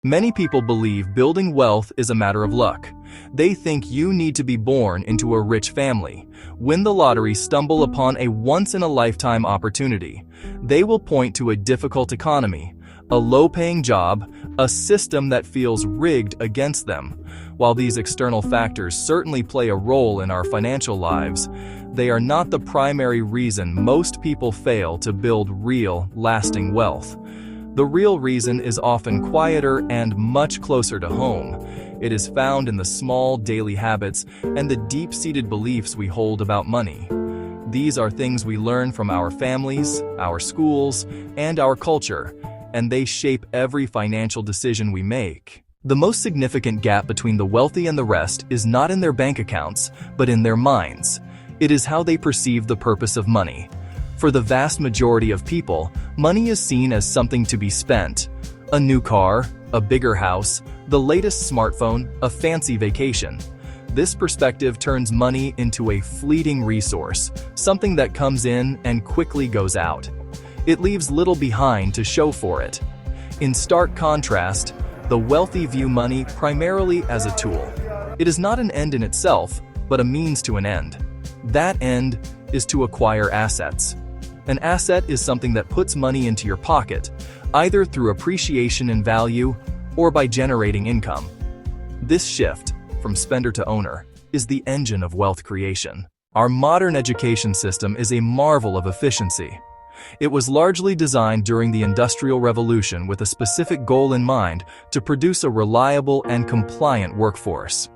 Many people believe building wealth is a matter of luck. They think you need to be born into a rich family, win the lottery, stumble upon a once-in-a-lifetime opportunity. They will point to a difficult economy, a low-paying job, a system that feels rigged against them. While these external factors certainly play a role in our financial lives, they are not the primary reason most people fail to build real, lasting wealth. The real reason is often quieter and much closer to home. It is found in the small daily habits and the deep-seated beliefs we hold about money. These are things we learn from our families, our schools, and our culture, and they shape every financial decision we make. The most significant gap between the wealthy and the rest is not in their bank accounts, but in their minds. It is how they perceive the purpose of money. For the vast majority of people, money is seen as something to be spent. A new car, a bigger house, the latest smartphone, a fancy vacation. This perspective turns money into a fleeting resource, something that comes in and quickly goes out. It leaves little behind to show for it. In stark contrast, the wealthy view money primarily as a tool. It is not an end in itself, but a means to an end. That end is to acquire assets. An asset is something that puts money into your pocket, either through appreciation in value or by generating income. This shift, from spender to owner, is the engine of wealth creation. Our modern education system is a marvel of efficiency. It was largely designed during the Industrial Revolution with a specific goal in mind: to produce a reliable and compliant workforce.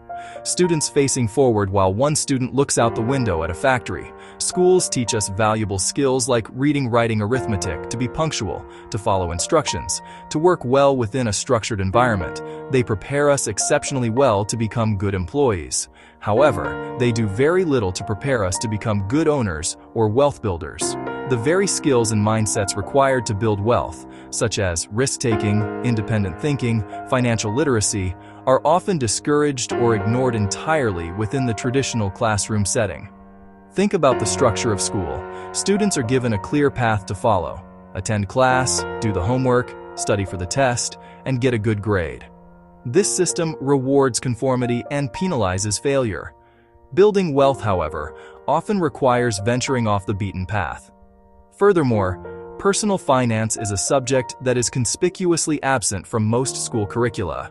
Students facing forward while one student looks out the window at a factory. Schools teach us valuable skills like reading, writing, arithmetic, to be punctual, to follow instructions, to work well within a structured environment. They prepare us exceptionally well to become good employees. However, they do very little to prepare us to become good owners or wealth builders. The very skills and mindsets required to build wealth, such as risk-taking, independent thinking, financial literacy, are often discouraged or ignored entirely within the traditional classroom setting. Think about the structure of school. Students are given a clear path to follow. Attend class, do the homework, study for the test, and get a good grade. This system rewards conformity and penalizes failure. Building wealth, however, often requires venturing off the beaten path. Furthermore, personal finance is a subject that is conspicuously absent from most school curricula.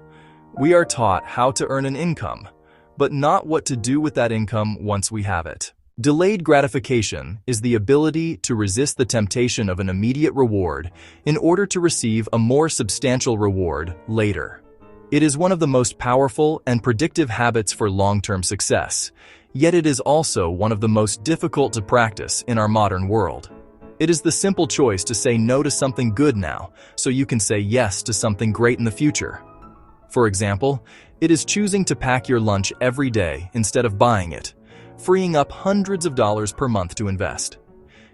We are taught how to earn an income, but not what to do with that income once we have it. Delayed gratification is the ability to resist the temptation of an immediate reward in order to receive a more substantial reward later. It is one of the most powerful and predictive habits for long-term success, yet it is also one of the most difficult to practice in our modern world. It is the simple choice to say no to something good now, so you can say yes to something great in the future. For example, it is choosing to pack your lunch every day instead of buying it, freeing up hundreds of dollars per month to invest.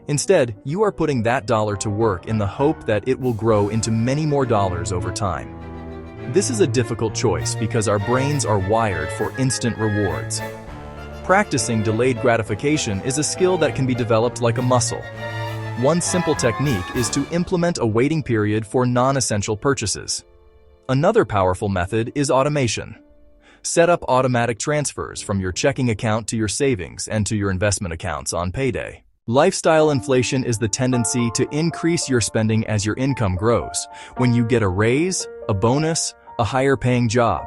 Instead, you are putting that dollar to work in the hope that it will grow into many more dollars over time. This is a difficult choice because our brains are wired for instant rewards. Practicing delayed gratification is a skill that can be developed like a muscle. One simple technique is to implement a waiting period for non-essential purchases. Another powerful method is automation. Set up automatic transfers from your checking account to your savings and to your investment accounts on payday. Lifestyle inflation is the tendency to increase your spending as your income grows. When you get a raise, a bonus, a higher-paying job,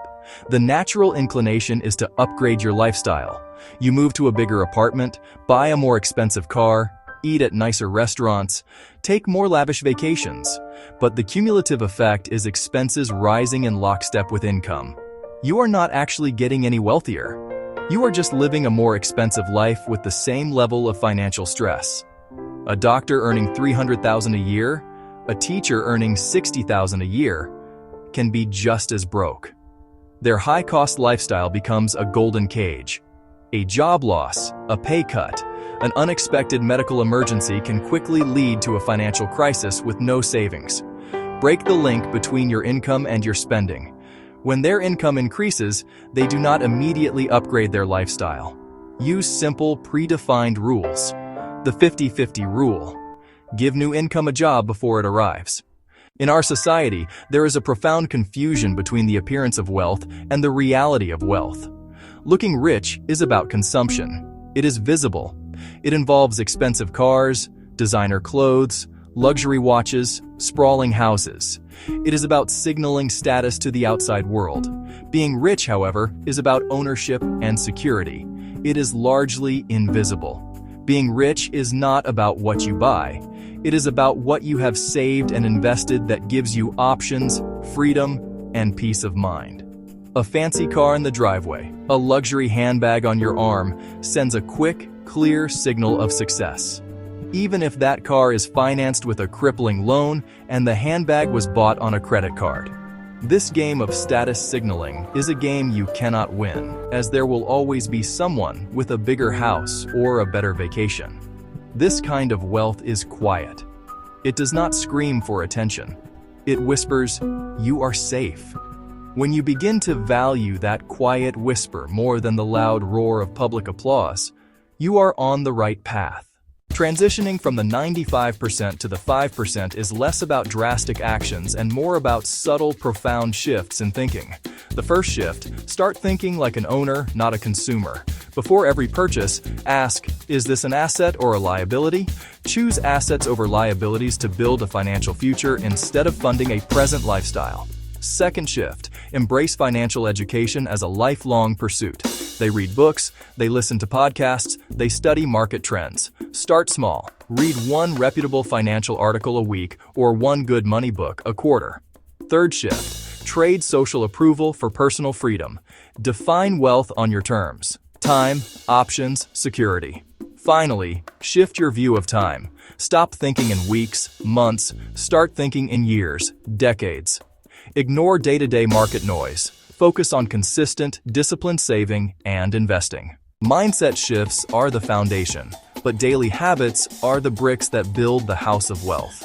the natural inclination is to upgrade your lifestyle. You move to a bigger apartment, buy a more expensive car, eat at nicer restaurants, take more lavish vacations. But the cumulative effect is expenses rising in lockstep with income. You are not actually getting any wealthier. You are just living a more expensive life with the same level of financial stress. A doctor earning $300,000 a year, a teacher earning $60,000 a year, can be just as broke. Their high-cost lifestyle becomes a golden cage. A job loss, a pay cut, an unexpected medical emergency can quickly lead to a financial crisis with no savings. Break the link between your income and your spending. When their income increases, they do not immediately upgrade their lifestyle. Use simple, predefined rules. The 50-50 rule. Give new income a job before it arrives. In our society, there is a profound confusion between the appearance of wealth and the reality of wealth. Looking rich is about consumption. It is visible. It involves expensive cars, designer clothes, luxury watches, sprawling houses. It is about signaling status to the outside world. Being rich, however, is about ownership and security. It is largely invisible. Being rich is not about what you buy. It is about what you have saved and invested that gives you options, freedom, and peace of mind. A fancy car in the driveway, a luxury handbag on your arm, sends a quick, clear signal of success. Even if that car is financed with a crippling loan and the handbag was bought on a credit card. This game of status signaling is a game you cannot win, as there will always be someone with a bigger house or a better vacation. This kind of wealth is quiet. It does not scream for attention. It whispers, "You are safe." When you begin to value that quiet whisper more than the loud roar of public applause, you are on the right path. Transitioning from the 95% to the 5% is less about drastic actions and more about subtle, profound shifts in thinking. The first shift, start thinking like an owner, not a consumer. Before every purchase, ask, is this an asset or a liability? Choose assets over liabilities to build a financial future instead of funding a present lifestyle. Second shift, embrace financial education as a lifelong pursuit. They read books, they listen to podcasts, they study market trends. Start small. Read one reputable financial article a week or one good money book a quarter. Third shift, trade social approval for personal freedom. Define wealth on your terms. Time, options, security. Finally, shift your view of time. Stop thinking in weeks, months, start thinking in years, decades. Ignore day-to-day market noise. Focus on consistent, disciplined saving and investing. Mindset shifts are the foundation, but daily habits are the bricks that build the house of wealth.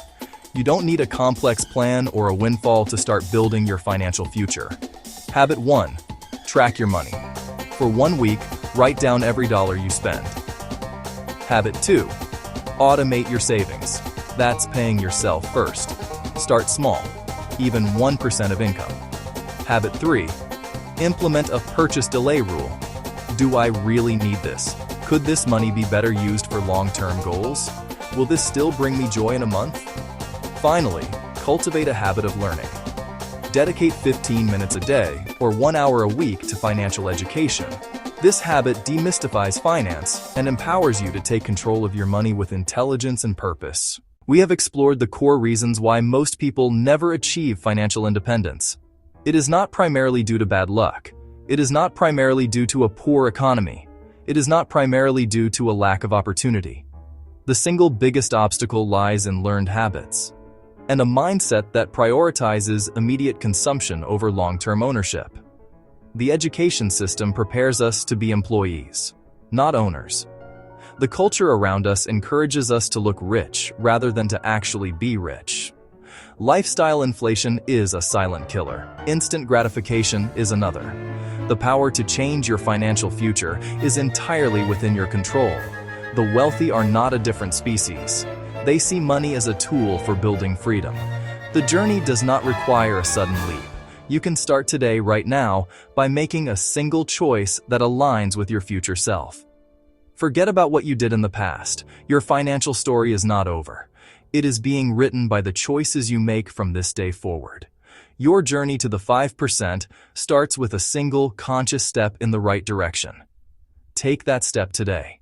You don't need a complex plan or a windfall to start building your financial future. Habit 1. Track your money. For 1 week, write down every dollar you spend. Habit 2. Automate your savings. That's paying yourself first. Start small, even 1% of income. Habit 3. Implement a purchase delay rule. Do I really need this? Could this money be better used for long-term goals? Will this still bring me joy in a month? Finally, cultivate a habit of learning. Dedicate 15 minutes a day or 1 hour a week to financial education. This habit demystifies finance and empowers you to take control of your money with intelligence and purpose. We have explored the core reasons why most people never achieve financial independence. It is not primarily due to bad luck. It is not primarily due to a poor economy. It is not primarily due to a lack of opportunity. The single biggest obstacle lies in learned habits and a mindset that prioritizes immediate consumption over long-term ownership. The education system prepares us to be employees, not owners. The culture around us encourages us to look rich rather than to actually be rich. Lifestyle inflation is a silent killer. Instant gratification is another. The power to change your financial future is entirely within your control. The wealthy are not a different species. They see money as a tool for building freedom. The journey does not require a sudden leap. You can start today, right now, by making a single choice that aligns with your future self. Forget about what you did in the past. Your financial story is not over. It is being written by the choices you make from this day forward. Your journey to the 5% starts with a single conscious step in the right direction. Take that step today.